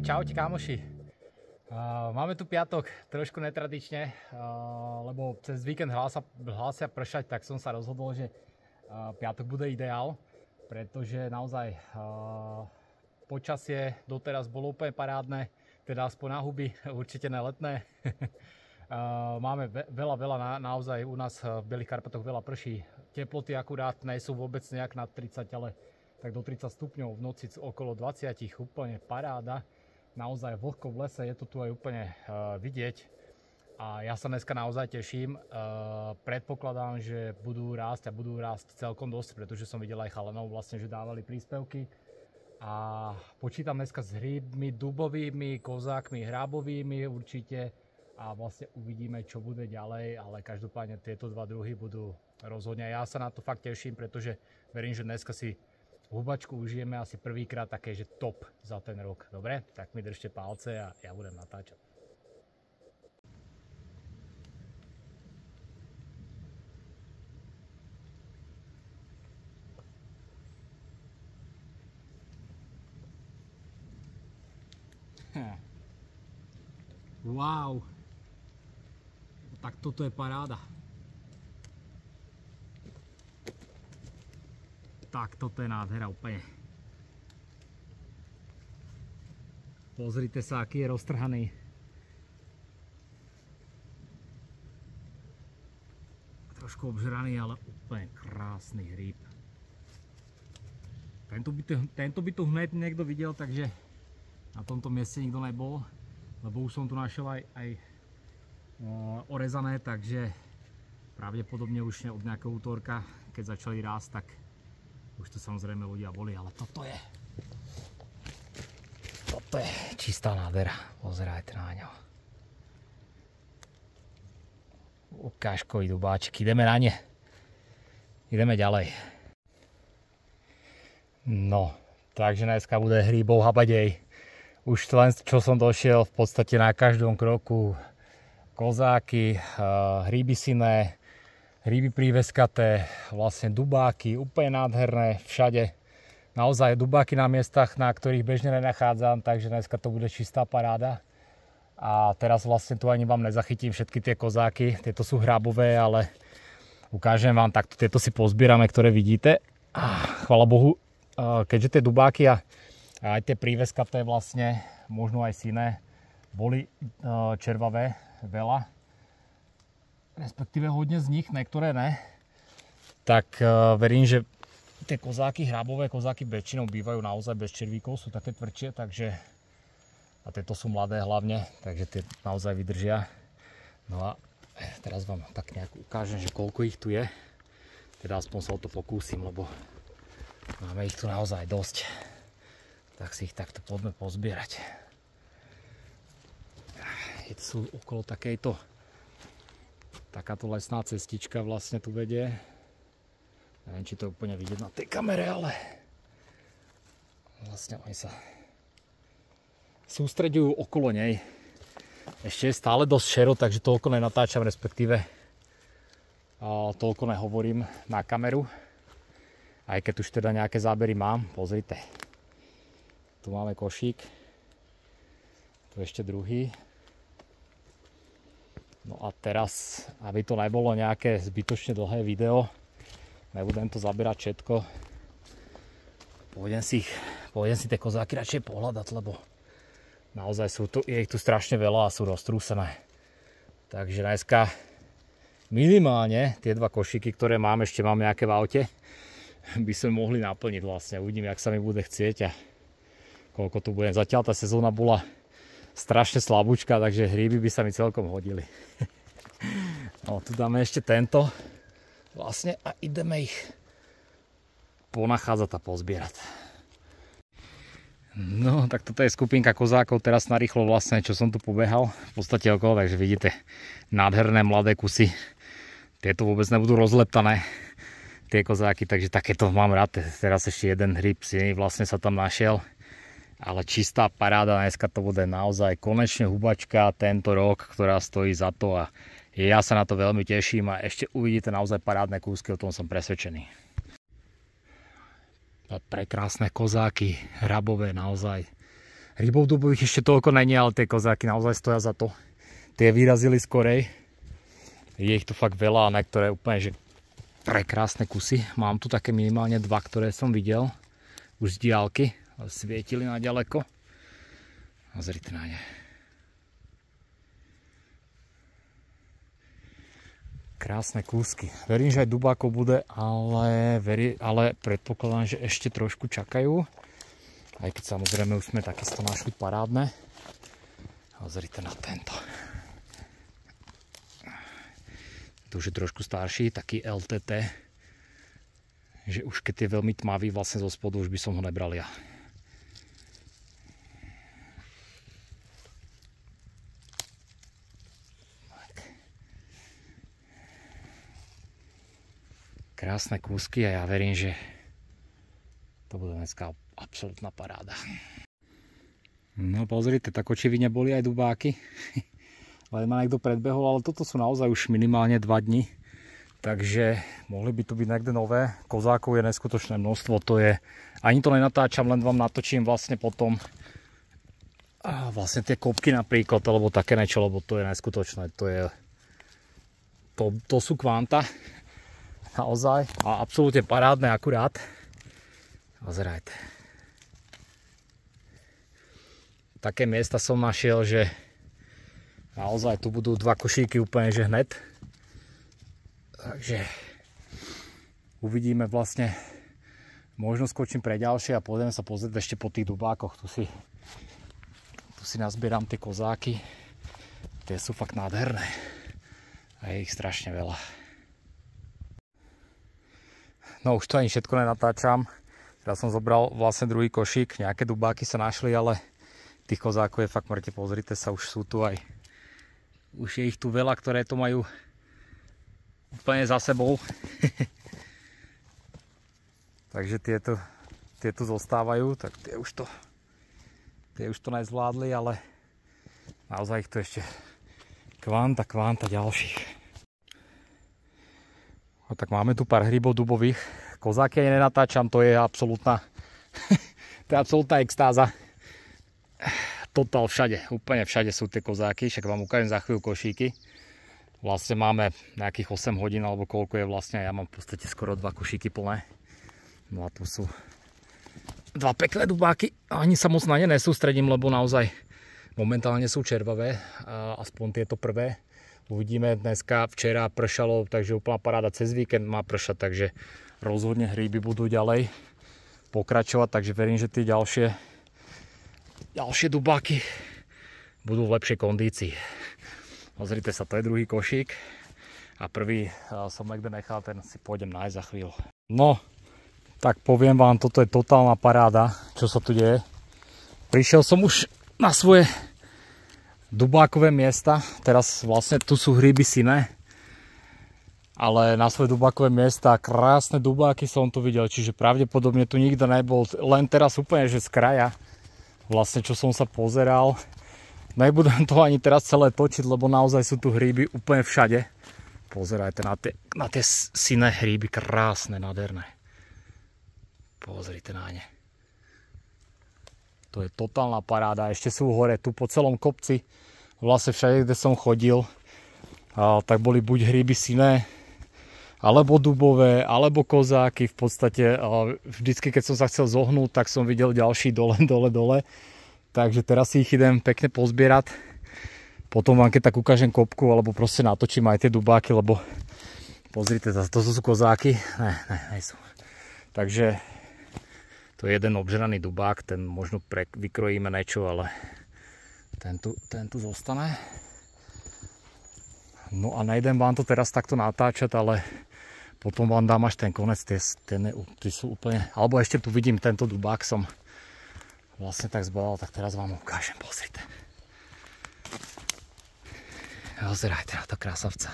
Čaute kamoši. Máme tu piatok trošku netradične, lebo cez víkend hlásia pršať, tak som sa rozhodol, že piatok bude ideál, pretože naozaj počasie doteraz bolo úplne parádne, teda aspoň na huby, určite ne letné. Máme veľa, naozaj u nás v Bielých Karpatoch veľa prší. Teploty akurát nie sú vôbec nejak nad 30, ale tak do 30 stupňov, v noci okolo 20, úplne paráda. Naozaj vlhko v lese, je to tu aj úplne vidieť. A ja sa dneska naozaj teším. Predpokladám, že budú rásť celkom dosť, pretože som videl aj chalanov vlastne, že dávali príspevky. A počítam dneska s hríbmi dubovými, kozákmi hrábovými určite. A vlastne uvidíme, čo bude ďalej, ale každopádne tieto dva druhy budú rozhodne. Ja sa na to fakt teším, pretože verím, že dneska si hubačku užijeme asi prvýkrát také, že top za ten rok. Dobre? Tak mi držte palce a ja budem natáčať. Wow! Tak toto je paráda. Tak toto je nádhera úplne. Pozrite sa, aký je roztrhaný. Trošku obžraný, ale úplne krásny hríb. Tento by tu hneď niekto videl, takže na tomto mieste nikto nebol, lebo už som tu našiel aj orezané, takže pravdepodobne už od nejakého útorka, keď začali rásť, tak už to samozrejme ľudia boli, ale toto je čistá nádhera. Pozerajte na ňo. Ukážkový dubáčik, ideme na ne. Ideme ďalej. No, takže dneska bude hríbov habadej. Už len čo som došiel, v podstate na každom kroku kozáky, hríby siné, hríby príveskaté, vlastne dubáky, úplne nádherné všade. Naozaj dubáky na miestach, na ktorých bežne nenachádzam, takže dneska to bude čistá paráda. A teraz vlastne tu ani vám nezachytím všetky tie kozáky, tieto sú hrábové, ale ukážem vám takto, tieto si pozbierame, ktoré vidíte. Chvála Bohu, keďže tie dubáky a aj tie príveskaté vlastne, možno aj siné, boli červavé veľa, respektíve hodne z nich, niektoré ne, tak verím, že tie kozáky, hrábové kozáky väčšinou bývajú naozaj bez červíkov, sú také tvrdšie, takže a tieto sú mladé hlavne, takže tie naozaj vydržia. No a teraz vám tak nejak ukážem, že koľko ich tu je, teda aspoň sa o to pokúsim, lebo máme ich tu naozaj dosť, tak si ich takto poďme pozbierať. Sú okolo takáto lesná cestička vlastne tu vedie. Neviem, či to úplne vidieť na tej kamere, ale vlastne oni sa sústreďujú okolo nej. Ešte je stále dosť šero, takže toľko nenatáčam, respektíve toľko nehovorím na kameru. Aj keď už teda nejaké zábery mám, pozrite. Tu máme košík, tu ešte druhý. No a teraz, aby to nebolo nejaké zbytočne dlhé video, nebudem to zabierať všetko, pôjdem si tie kozáky radšej pohľadať, lebo naozaj je ich tu strašne veľa a sú roztrúsené. Takže dneska minimálne tie dva košíky, ktoré mám, ešte mám nejaké v aute, by sme mohli naplniť vlastne. Uvidím, jak sa mi bude chcieť a koľko tu budem. Zatiaľ tá sezóna bola strašne slabúčka, takže hríby by sa mi celkom hodili. No, tu dáme ešte tento vlastne a ideme ich ponachádzať a pozbierať. No, tak toto je skupinka kozákov, teraz narýchlo vlastne, čo som tu pobehal v podstate okolo, takže vidíte nádherné mladé kusy. Tieto vôbec nebudú rozleptané, tie kozáky, takže takéto mám rád. Teraz ešte jeden hríb si vlastne sa tam našiel. Ale čistá paráda, dneska to bude naozaj konečne hubačka tento rok, ktorá stojí za to a ja sa na to veľmi teším a ešte uvidíte naozaj parádne kúsky, o tom som presvedčený. Prekrásne kozáky, hrabové naozaj. Rybov dubových ešte toľko není, ale tie kozáky naozaj stoja za to. Tie vyrazili skorej. Je ich tu fakt veľa a niektoré úplne, že prekrásne kusy. Mám tu také minimálne 2, ktoré som videl už z diaľky. Svietili na ďaleko. A zrite na ne. Krásne kúsky. Verím, že aj dubákov bude, ale predpokladám, že ešte trošku čakajú. Aj keď samozrejme už sme takisto našli parádne. Pozrite na tento. To už je trošku starší, taký LTT. Že už keď je veľmi tmavý vlastne zo spodu, už by som ho nebral ja. Krásne kúsky a ja verím, že to bude dneska absolútna paráda. No pozrite, tak očividne boli aj dubáky. Len ma niekto predbehol, ale toto sú naozaj už minimálne 2 dni. Takže mohli by tu byť niekde nové. Kozákov je neskutočné množstvo. To je, ani to nenatáčam, len vám natočím vlastne potom vlastne tie kopky napríklad, alebo také niečo, lebo to je neskutočné. To sú kvanta. Naozaj. A absolútne parádne akurát. Pozerajte. Také miesta som našiel, že naozaj tu budú 2 košíky úplne že hned. Takže uvidíme vlastne. Možno skočím pre ďalšie a pôjdeme sa pozrieť ešte po tých dubákoch. Tu si nazbieram tie kozáky. Tie sú fakt nádherné. A je ich strašne veľa. No už to ani všetko nenatáčam. Teraz som zobral vlastne druhý košík. Nejaké dubáky sa našli, ale tých kozákov je fakt mŕte. Pozrite sa, už sú tu aj. Už je ich tu veľa, ktoré to majú úplne za sebou. Takže tieto zostávajú. Tak tie už to nezvládli, ale naozaj ich tu ešte kvanta ďalších. No, tak máme tu pár hrybov dubových. Kozáky ani nenatáčam, to je absolútna extáza. Totál všade, úplne všade sú tie kozáky, však vám ukážem za chvíľu košíky. Vlastne máme nejakých 8 hodín, alebo koľko je vlastne, ja mám v podstate skoro 2 košíky plné. No a tu sú 2 pekné dubáky, ani sa moc na ne nesústredím, lebo naozaj momentálne sú červavé, aspoň tieto prvé. Uvidíme, dneska, včera pršalo, takže úplná paráda, cez víkend má pršať, takže rozhodne hríby budú ďalej pokračovať, takže verím, že tie ďalšie dubáky budú v lepšej kondícii. Pozrite sa, to je druhý košík a prvý som niekde nechal, ten si pôjdem nájsť za chvíľu. No, tak poviem vám, toto je totálna paráda, čo sa tu deje. Prišiel som už na svoje dubákové miesta, teraz vlastne tu sú hríby syné, ale na svoje dubákové miesta krásne dubáky som tu videl, čiže pravdepodobne tu nikto nebol, len teraz úplne že z kraja, vlastne čo som sa pozeral. Nebudem to ani teraz celé točiť, lebo naozaj sú tu hríby úplne všade. Pozerajte na tie syné hríby, krásne, nádherné. Pozrite na ne. To je totálna paráda. Ešte sú hore, tu po celom kopci, vlastne všade, kde som chodil, tak boli buď hríby syné, alebo dubové, alebo kozáky. V podstate vždycky, keď som sa chcel zohnúť, tak som videl ďalší dole. Takže teraz si ich idem pekne pozbierať. Potom vám keď tak ukážem kopku, alebo proste natočím aj tie dubáky, lebo pozrite, to sú kozáky. Ne sú. Takže to je jeden obžeraný dubák, ten možno vykrojíme niečo, ale ten tu zostane. No a nejdem vám to teraz takto natáčať, ale potom vám dám až ten konec, tie sú úplne, alebo ešte tu vidím tento dubák som vlastne tak zbalal, tak teraz vám ukážem, pozrite. Pozerajte na to krásavca.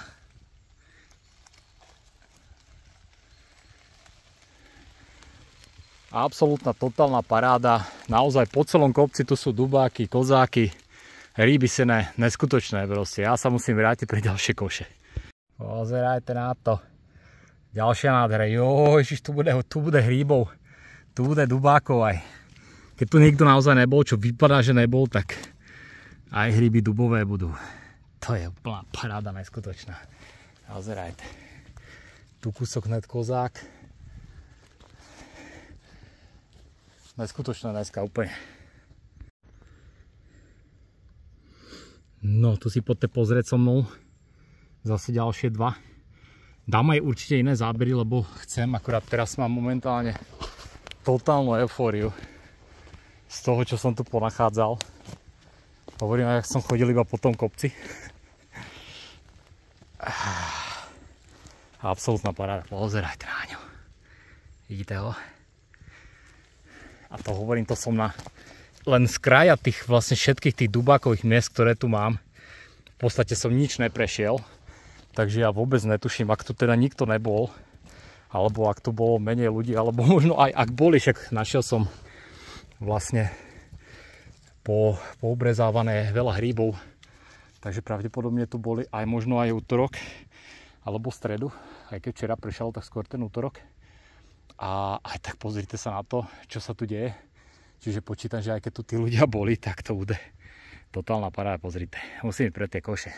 Absolútna totálna paráda, naozaj po celom kopci tu sú dubáky, kozáky, hríby syné, neskutočné proste. Ja sa musím vrátiť pre ďalšie koše. Pozerajte na to. Ďalšia nádhera. Ježiš, tu bude hríbov. Tu bude dubákov aj. keď tu niekto naozaj nebol, čo vypadá, že nebol, tak aj hríby dubové budú. To je úplná paráda neskutočná. Pozerajte. Tu kúsok hned kozák. Neskutočná dneska úplne. No, tu si poďte pozrieť so mnou. Zase ďalšie dva. Dám aj určite iné zábery, lebo chcem, akurát teraz mám momentálne totálnu eufóriu z toho, čo som tu ponachádzal. Hovorím, jak som chodil iba po tom kopci. Absolútna paráda, pozerajte na ňu. Vidíte ho? A to hovorím, to som len z kraja tých vlastne všetkých tých dubákových miest, ktoré tu mám. V podstate som nič neprešiel, takže ja vôbec netuším, ak tu teda nikto nebol, alebo ak tu bolo menej ľudí, alebo možno aj ak boli, však našiel som vlastne poobrezávané veľa hríbov, takže pravdepodobne tu boli aj možno aj útorok, alebo stredu, aj keď včera prešal, tak skôr ten útorok. A aj tak pozrite sa na to, čo sa tu deje. Čiže počítam, že aj keď tu tí ľudia boli, tak to bude totálna paráda, pozrite. Musím ísť pre tie koše.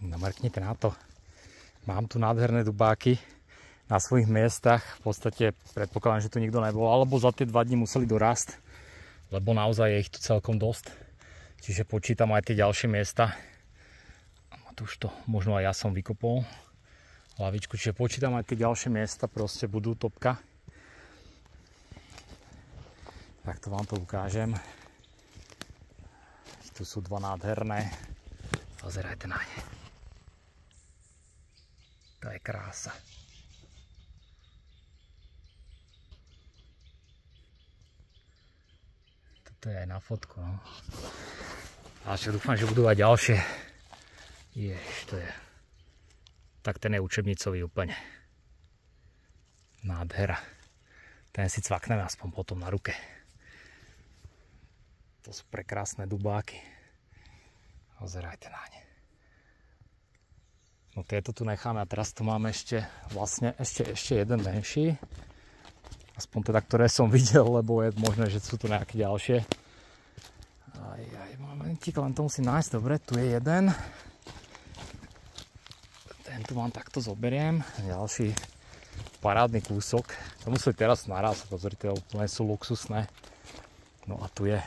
No mrknite na to. Mám tu nádherné dubáky na svojich miestach. V podstate predpokladám, že tu nikto nebol, alebo za tie 2 dni museli dorásť, lebo naozaj je ich tu celkom dosť. Čiže počítam aj tie ďalšie miesta. A tu už to možno aj ja som vykopol hlavičku, čiže počítam aj tie ďalšie miesta, proste budú topka. Tak to vám to ukážem. Tu sú 2 nádherné. Pozerajte na ne. To je krása. Toto je aj na fotku, no. A čo dúfam, že budú aj ďalšie. To je. Tak ten je učebnicový úplne. Nádhera. Ten si cvakneme aspoň potom na ruke. To sú prekrásne dubáky. Pozerajte na ne. No tieto tu necháme a teraz tu máme ešte jeden menší. Aspoň teda, ktoré som videl, lebo je možné, že sú tu nejaké ďalšie. Momentík, len to musím nájsť. Dobre, tu je jeden. Ten tu vám takto zoberiem. Ďalší parádny kúsok. To musí teraz naraz, pozrite, úplne sú luxusné. No a tu je.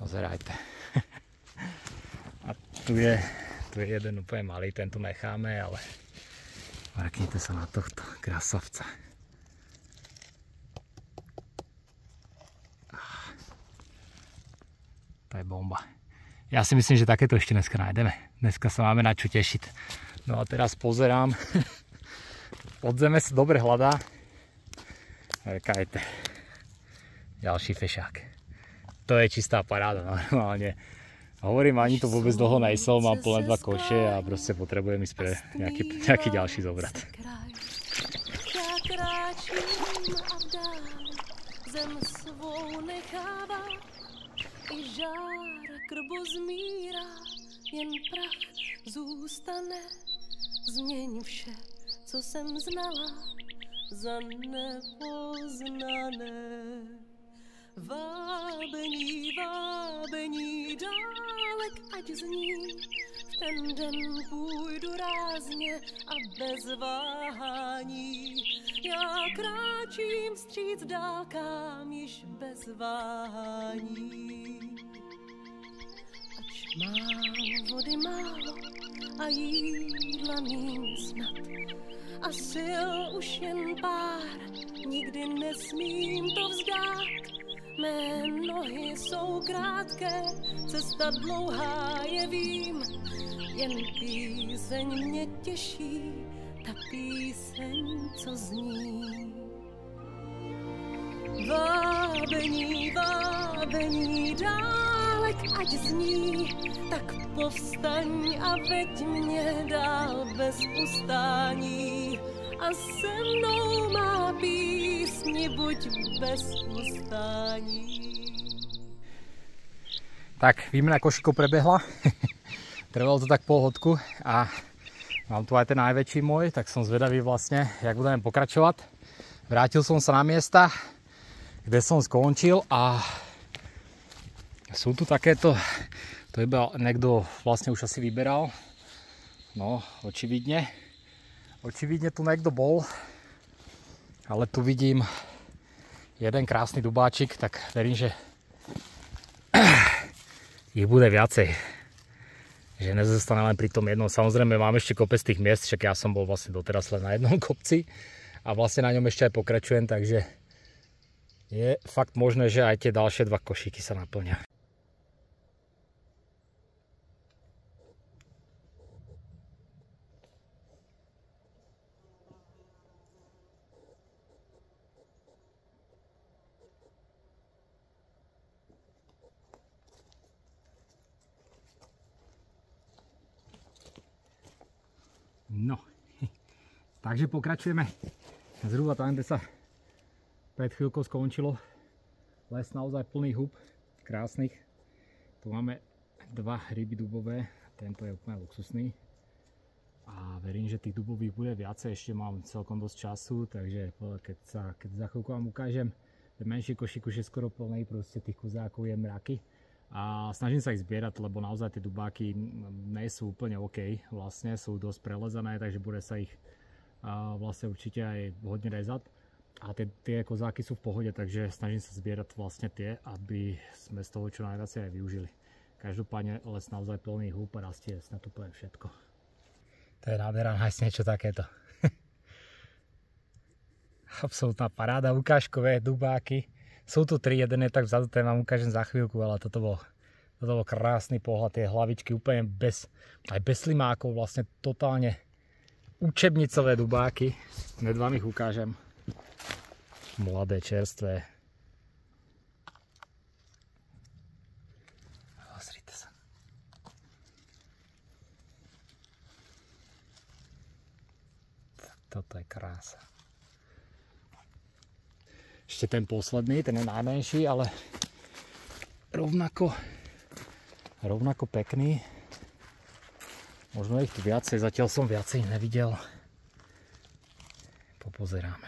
Pozerajte. A tu je jeden úplne malý, ten tu necháme, ale mrknite sa na tohto krasavca. To je bomba. Ja si myslím, že takéto ešte dneska nájdeme. Dneska sa máme na čo tešiť. No a teraz pozerám. Podzeme sa dobre hľadá. Rekajte. Ďalší fešák. To je čistá paráda normálne. Hovorím, ani to vôbec dlho nejsol, mám plné 2 koše a proste potrebujem ísť pre nejaký ďalší zobrať. Já kráčím a vdál zem svou nechává, i žár krbo zmírá, jen prach zůstane. Změň vše, co jsem znala, za nepoznané. Vábení, vábení dálek, ať zní, v ten den půjdu rázně a bez váhání. Já kráčím vstříc dálkám již bez váhání. Ač mám vody málo a jídla míň snad a sil už jen pár, nikdy nesmím to vzdát. Mé nohy jsou krátké, cesta dlouhá je vím, jen píseň mě těší, ta píseň, co zní. Vábení, vábení dálek, ať zní, tak povstaň a veď mě dál bez ustání. A se mnou má písni buď bez ustání. Tak, výmena košíkov prebehla. Trvalo to tak pol hodku a mám tu aj ten najväčší môj, tak som zvedavý vlastne, jak budeme pokračovať. Vrátil som sa na miesta, kde som skončil a sú tu takéto, to iba niekto vlastne už asi vyberal. No, očividne tu niekto bol, ale tu vidím jeden krásny dubáčik, tak verím, že ich bude viacej. Že nezostane len pri tom jednom. Samozrejme mám ešte kopec tých miest, však ja som bol vlastne doteraz len na jednom kopci a vlastne na ňom ešte aj pokračujem, takže je fakt možné, že aj tie ďalšie dva košíky sa naplnia. No, takže pokračujeme zhruba tam, kde sa pred chvíľkou skončilo. Les naozaj plný húb, krásnych. Tu máme dva hryby dubové, tento je úplne luxusný. A verím, že tých dubových bude viacej, ešte mám celkom dosť času, takže keď za chvíľku vám ukážem, ten menší košík už je skoro plný, proste tých kuzákov je mraky. A snažím sa ich zbierať, lebo naozaj tie dubáky nie sú úplne OK, vlastne sú dosť prelezané, takže bude sa ich vlastne určite aj hodne rezať. A tie kozáky sú v pohode, takže snažím sa zbierať vlastne tie, aby sme z toho čo najviac aj využili. Každopádne les naozaj plný húb a rastie snad úplne všetko. To je nádhera nájsť niečo takéto. Absolutná paráda, ukážkové dubáky. Sú tu tri, jeden je tak vzadu, ten vám ukážem za chvíľku, ale toto bol krásny pohľad, tie hlavičky úplne aj bez slimákov, vlastne totálne učebnicové dubáky. Med vám ich ukážem. Mladé, čerstvé. Pozrite sa. Toto je krása. Ešte ten posledný, ten je najmenší, ale rovnako pekný. Možno ich tu viacej, zatiaľ som viacej nevidel. Popozeráme.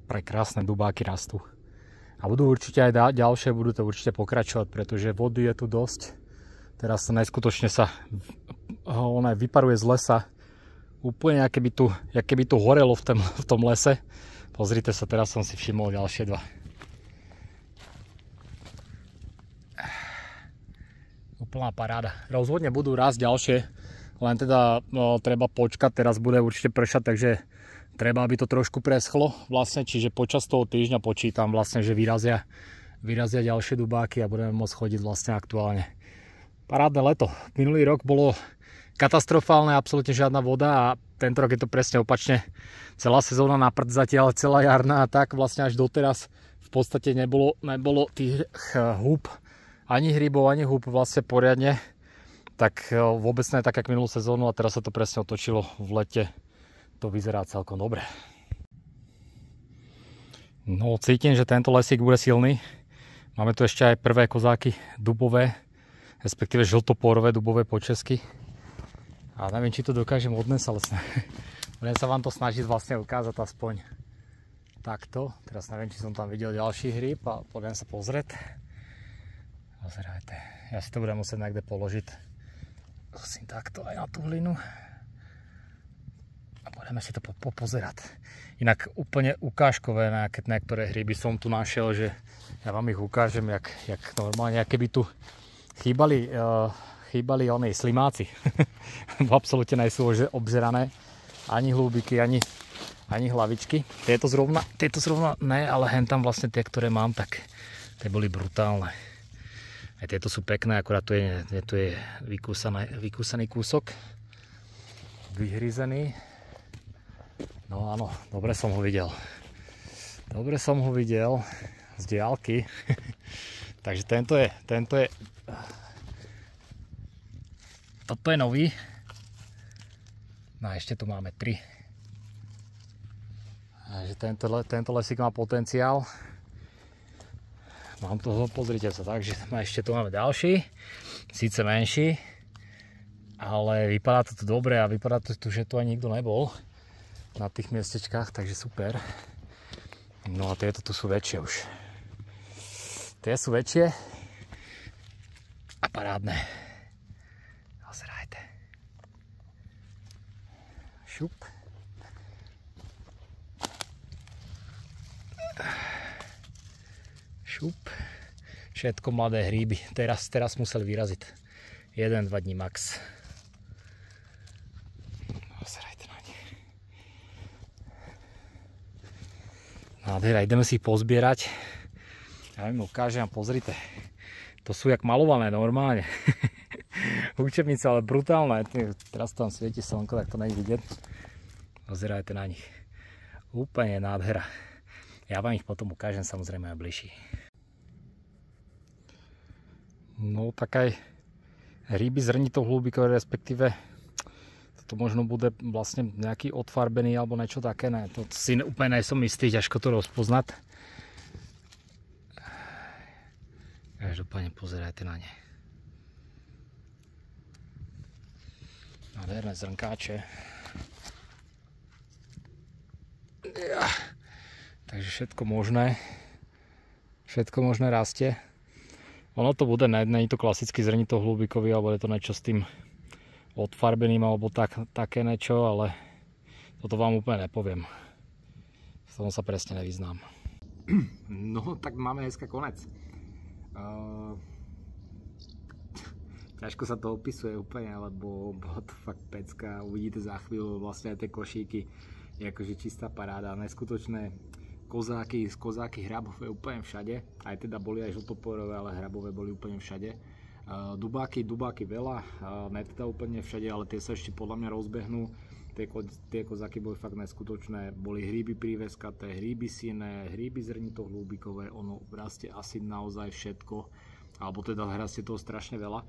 Prekrásne dubáky rastú. A budú určite aj ďalšie, budú to určite pokračovať, pretože vody je tu dosť. Teraz sa neskutočne vyparuje z lesa. Úplne, jak keby tu horelo v tom lese. Pozrite sa, teraz som si všimol ďalšie dva. Úplná paráda. Rozhodne budú rásť ďalšie, len teda treba počkať, teraz bude určite pršať, takže treba, aby to trošku preschlo vlastne, čiže počas toho týždňa počítam vlastne, že vyrazia ďalšie dubáky a budeme môcť chodiť vlastne aktuálne. Parádne leto. Minulý rok bolo katastrofálne, absolútne žiadna voda a tento rok je to presne opačne. Celá sezóna na prd zatiaľ, celá jarná a tak vlastne až doteraz v podstate nebolo tých húb, ani hrybov, ani húb vlastne poriadne. Tak vôbec nie tak, jak minulú sezónu a teraz sa to presne otočilo v lete. To vyzerá celkom dobre. No, cítim, že tento lesík bude silný. Máme tu ešte aj prvé kozáky dubové, respektíve žltopórové dubové po česky. A neviem, či to dokážem odnesť, ale budem sa vám to snažiť vlastne ukázať aspoň takto. Teraz neviem, či som tam videl ďalší hryb a budem sa pozrieť. Pozerajte, ja si to budem musieť niekde položiť. Zkusím takto aj na tú hlinu. A budeme si to popozerať. Inak úplne ukážkové na niektoré hryby som tu našiel, že ja vám ich ukážem, jak normálne, keby tu chýbali oni slimáci. Absolútne nie sú obžerané. Ani hlúbiky, ani hlavičky. Tieto zrovna ne, ale hen tam vlastne tie, ktoré mám, tak tie boli brutálne. Aj tieto sú pekné, akurát tu je vykúsaný kúsok. Vyhryzený. No áno, dobre som ho videl. Z diaľky. Takže toto je nový. No a ešte tu máme 3. Takže tento lesík má potenciál. Mám toho, pozrite sa, takže ešte tu máme ďalší. Síce menší, Ale vypadá to tu dobre a vypadá to tu, že tu aj nikto nebol na tých miestečkách, takže super. No a tieto tu sú väčšie už. Tie sú väčšie a parádne. Pozerajte. Šup. Šup. Všetko mladé hríby. Teraz museli vyraziť. 1-2 dní max. Pozerajte na ne. Nádhera, ideme si ich pozbierať. Ja im ukážem, pozrite. To sú jak malované normálne. Učebnice, ale brutálne. Teraz tam svieti slnko, tak to nie je vidieť. Pozerajte na nich. Úplne nádhera. Ja vám ich potom ukážem samozrejme aj bližšie. No tak aj hríby zrnitohlúbikové, respektíve toto možno bude vlastne nejaký odfarbený alebo niečo také, ne, to si úplne nejsom istý, ťažko to rozpoznať. Každopádne pozerajte na ne. Nádherné zrnkáče. Ja. Takže všetko možné rastie. Ono to bude, nie je to klasický zrnitohlúbikový, alebo je to niečo s tým odfarbeným, alebo také niečo, ale toto vám úplne nepoviem. V tom sa presne nevyznám. No, tak máme dneska konec. Ťažko sa to opisuje úplne, lebo bolo to fakt pecka. Uvidíte za chvíľu vlastne aj tie košíky. Je akože čistá paráda, neskutočné kozáky hrabové úplne všade, aj teda boli aj žltoporové, ale hrabové boli úplne všade. Dubáky veľa, ne teda úplne všade, ale tie sa ešte podľa mňa rozbehnú. Tie kozáky boli fakt neskutočné, boli hríby príveskaté, hríby sinné, hríby zrnitohlúbikové, ono rastie asi naozaj všetko, alebo teda rastie toho strašne veľa.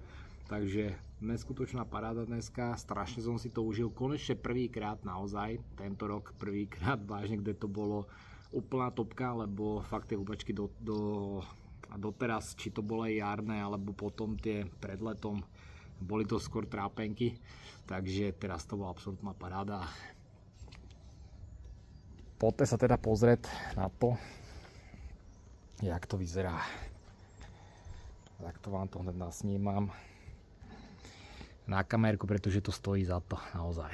Takže neskutočná paráda dneska, strašne som si to užil, konečne prvýkrát naozaj, tento rok prvýkrát vážne, kde to bolo úplná topka, lebo fakt tie hubačky doteraz, či to bolo jarné, alebo potom tie pred letom, boli to skôr trápenky, takže teraz to bola absolútna paráda. Poďte sa teda pozrieť na to, jak to vyzerá. Tak to vám to hned nasnímam na kamerku, pretože to stojí za to naozaj.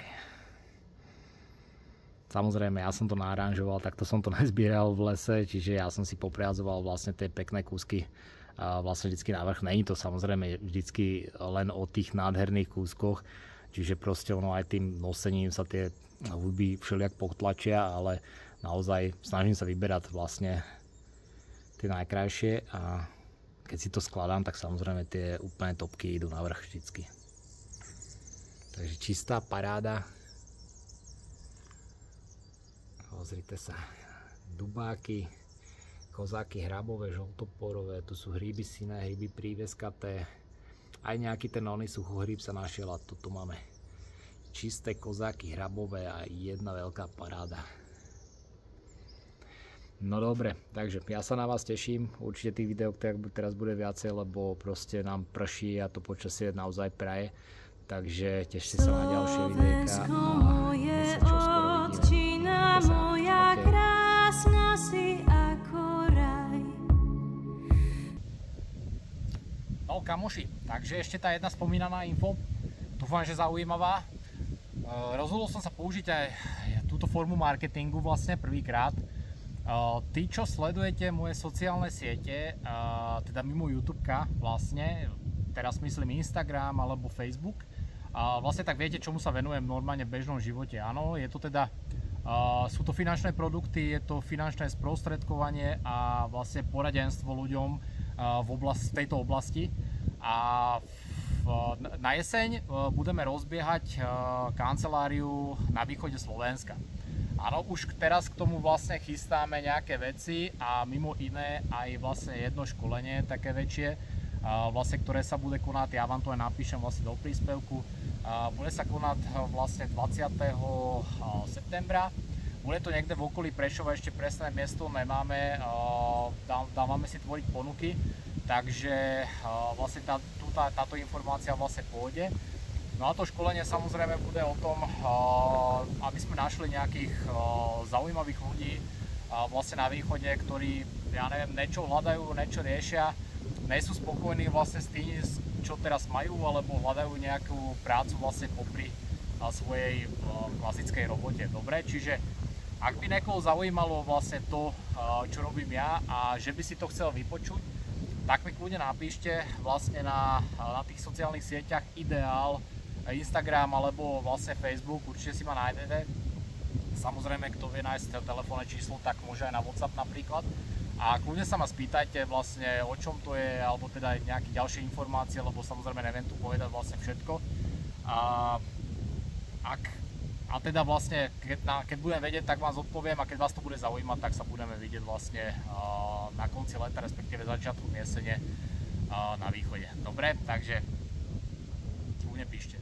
Samozrejme, ja som to naranžoval, takto som to nezbieral v lese, čiže ja som si popriazoval vlastne tie pekné kúsky vlastne vždycky na vrch. Není to samozrejme vždycky len o tých nádherných kúskoch, čiže proste ono aj tým nosením sa tie hudby všelijak potlačia, ale naozaj snažím sa vyberať vlastne tie najkrajšie a keď si to skladám, tak samozrejme tie úplne topky idú na vrch vždycky. Takže čistá paráda. Pozrite sa, dubáky, kozáky hrabové, žltoporové, tu sú hríby sinné, hríby príveskaté, aj nejaký ten suchohríb sa našiel a tu máme čisté kozáky hrabové a jedna veľká paráda. No dobre, takže ja sa na vás teším, určite tých videí teraz bude viacej, lebo proste nám prší a to počasie naozaj praje, takže tešte sa na ďalšie videjka a my sa čoskoro vidíme. Moja krásna si ako raj. No kamoši, takže ešte tá jedna spomínaná info, dúfam, že zaujímavá. Rozhodol som sa použiť aj túto formu marketingu vlastne prvýkrát. Tí, čo sledujete moje sociálne siete, teda mimo YouTubeka vlastne, teraz myslím Instagram alebo Facebook, vlastne tak viete, čomu sa venujem normálne v bežnom živote. Áno, je to teda sú to finančné produkty, je to finančné sprostredkovanie a vlastne poradenstvo ľuďom v tejto oblasti. A na jeseň budeme rozbiehať kanceláriu na východe Slovenska. Áno, už teraz k tomu vlastne chystáme nejaké veci a mimo iné aj vlastne jedno školenie také väčšie, vlastne, ktoré sa bude konať, ja vám to aj napíšem vlastne do príspevku. Bude sa konať vlastne 20. septembra. Bude to niekde v okolí Prešova, ešte presné miesto nemáme, dávame si tvoriť ponuky, takže vlastne táto informácia vlastne pôjde. No a to školenie samozrejme bude o tom, aby sme našli nejakých zaujímavých ľudí vlastne na východe, ktorí, ja neviem, niečo hľadajú, niečo riešia, nie sú spokojní vlastne s tým, čo teraz majú, alebo hľadajú nejakú prácu vlastne popri svojej klasickej robote. Dobre, čiže ak by niekoho zaujímalo vlastne to, čo robím ja a že by si to chcel vypočuť, tak mi kľudne napíšte vlastne na tých sociálnych sieťach Ideál, Instagram alebo vlastne Facebook, určite si ma nájdete. Samozrejme, kto vie nájsť telefónne číslo, tak môže aj na WhatsApp napríklad. A kľudne sa ma spýtajte vlastne o čom to je, alebo teda aj nejaké ďalšie informácie, lebo samozrejme neviem tu povedať vlastne všetko. A teda vlastne, keď budem vedieť, tak vám zodpoviem a keď vás to bude zaujímať, tak sa budeme vidieť vlastne na konci leta, respektíve začiatku jesene na východe. Dobre, takže kľudne píšte.